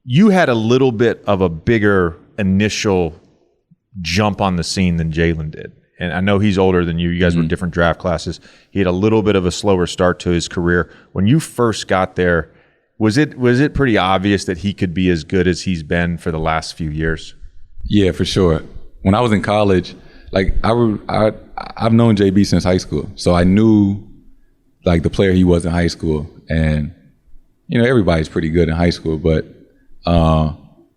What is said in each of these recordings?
you had a little bit of a bigger initial jump on the scene than Jaylen did. And I know he's older than you. You guys were different draft classes. He had a little bit of a slower start to his career. When you first got there, was it pretty obvious that he could be as good as he's been for the last few years? Yeah, for sure. When I was in college, like I've known JB since high school, so I knew like the player he was in high school. And everybody's pretty good in high school, but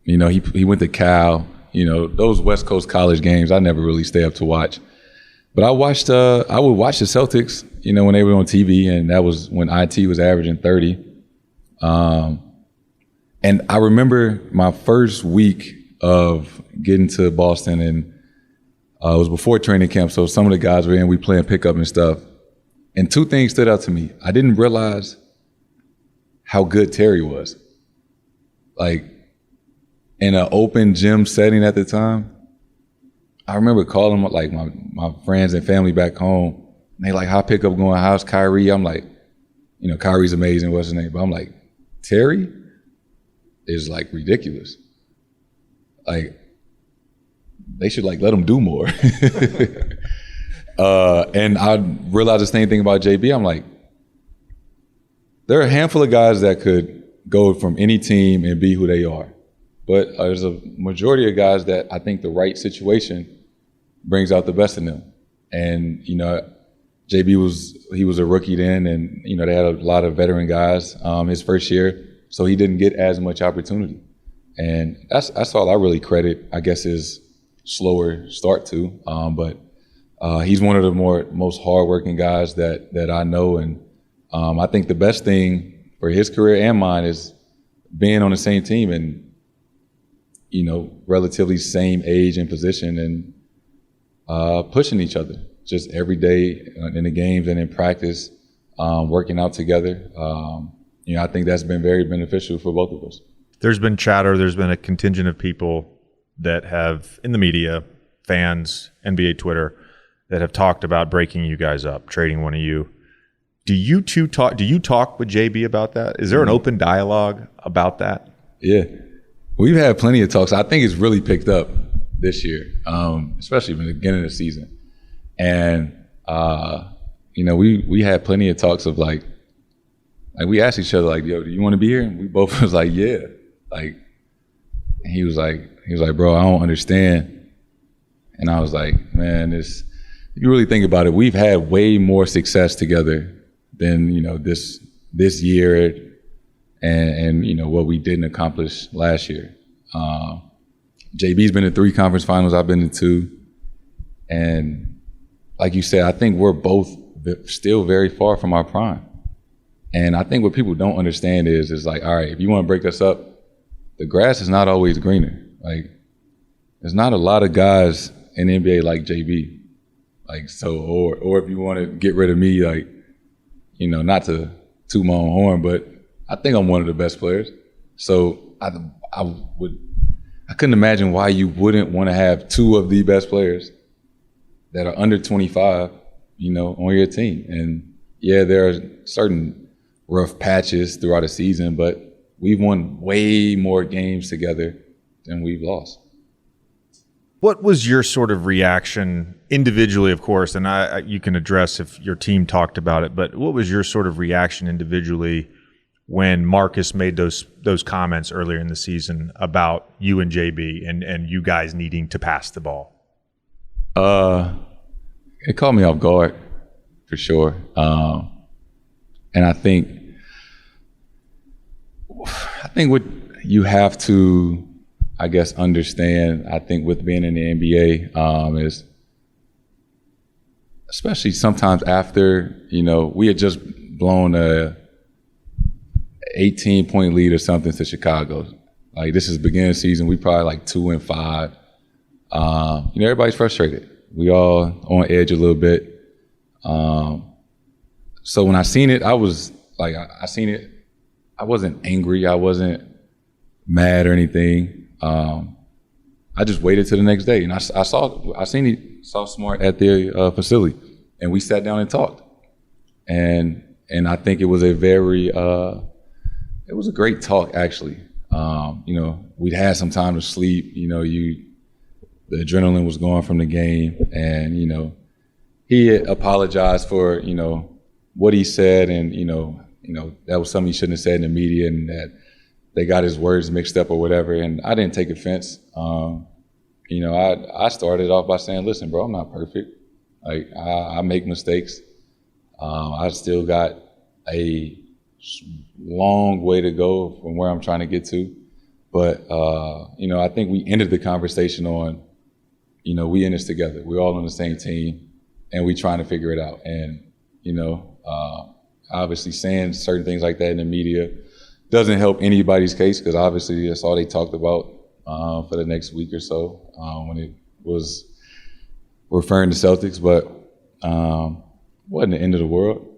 he went to Cal. Those West Coast college games, I never really stay up to watch. But I would watch the Celtics, when they were on TV, and that was when IT was averaging 30. And I remember my first week of getting to Boston, and it was before training camp, so some of the guys were in, we playing pickup and stuff. And two things stood out to me. I didn't realize how good Terry was. Like, in an open gym setting at the time, I remember calling like my friends and family back home, and they like, how pickup going, how's Kyrie? I'm like, Kyrie's amazing, what's his name? But I'm like, Terry is like ridiculous. Like, they should like let him do more. And I realized the same thing about JB. I'm like, there are a handful of guys that could go from any team and be who they are. But there's a majority of guys that I think the right situation brings out the best in them. And, JB was a rookie then, and, they had a lot of veteran guys his first year, so he didn't get as much opportunity. And that's all I really credit, I guess, his slower start to. But he's one of the most hardworking guys that I know. And I think the best thing for his career and mine is being on the same team and, relatively same age and position, and pushing each other just every day in the games and in practice, working out together. I think that's been very beneficial for both of us. There's been chatter. There's been a contingent of people that have, in the media, fans, NBA Twitter, that have talked about breaking you guys up, trading one of you. Do you talk with JB about that? Is there an open dialogue about that? Yeah. We've had plenty of talks. I think it's really picked up this year, especially in the beginning of the season. And, we had plenty of talks of like we asked each other, like, yo, do you want to be here? And we both was like, yeah. Like, and he was like, bro, I don't understand. And I was like, man, if you really think about it, we've had way more success together than, this year and what we didn't accomplish last year. JB's been in 3 conference finals, I've been in 2. And like you said, I think we're both still very far from our prime. And I think what people don't understand is like, all right, if you want to break us up, the grass is not always greener. Like, there's not a lot of guys in the NBA like JB. Like, so, or if you want to get rid of me, like, not to toot my own horn, but I think I'm one of the best players. So I couldn't imagine why you wouldn't want to have 2 of the best players that are under 25, on your team. And yeah, there are certain rough patches throughout the season, but we've won way more games together than we've lost. What was your sort of reaction individually, of course, and you can address if your team talked about it, but what was your sort of reaction individually when Marcus made those comments earlier in the season about you and JB and you guys needing to pass the ball? It caught me off guard, for sure. And I think what you have to, I guess, understand, I think with being in the NBA, is especially sometimes after, we had just blown a 18-point lead or something to Chicago. Like, this is the beginning of the season. We probably like 2-5. Everybody's frustrated. We all on edge a little bit. So when I seen it, I was like, I seen it. I wasn't angry. I wasn't mad or anything. I just waited till the next day, and I saw Smart at their facility, and we sat down and talked. And I think it was a very it was a great talk, actually. You know, we'd had some time to sleep. You know, the adrenaline was going from the game, and you know, he apologized for what he said, and you know that was something he shouldn't have said in the media, and that they got his words mixed up or whatever. And I didn't take offense. You know, I started off by saying, "Listen, bro, I'm not perfect. Like I make mistakes. I still got a long way to go from where I'm trying to get to." But you know, I think we ended the conversation on, you know, we in this together. We're all on the same team, and we trying to figure it out. And you know, obviously saying certain things like that in the media doesn't help anybody's case, because obviously that's all they talked about for the next week or so when it was referring to Celtics. But wasn't the end of the world.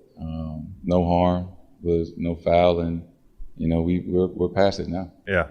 No harm, was no foul, and you know we're past it now. Yeah.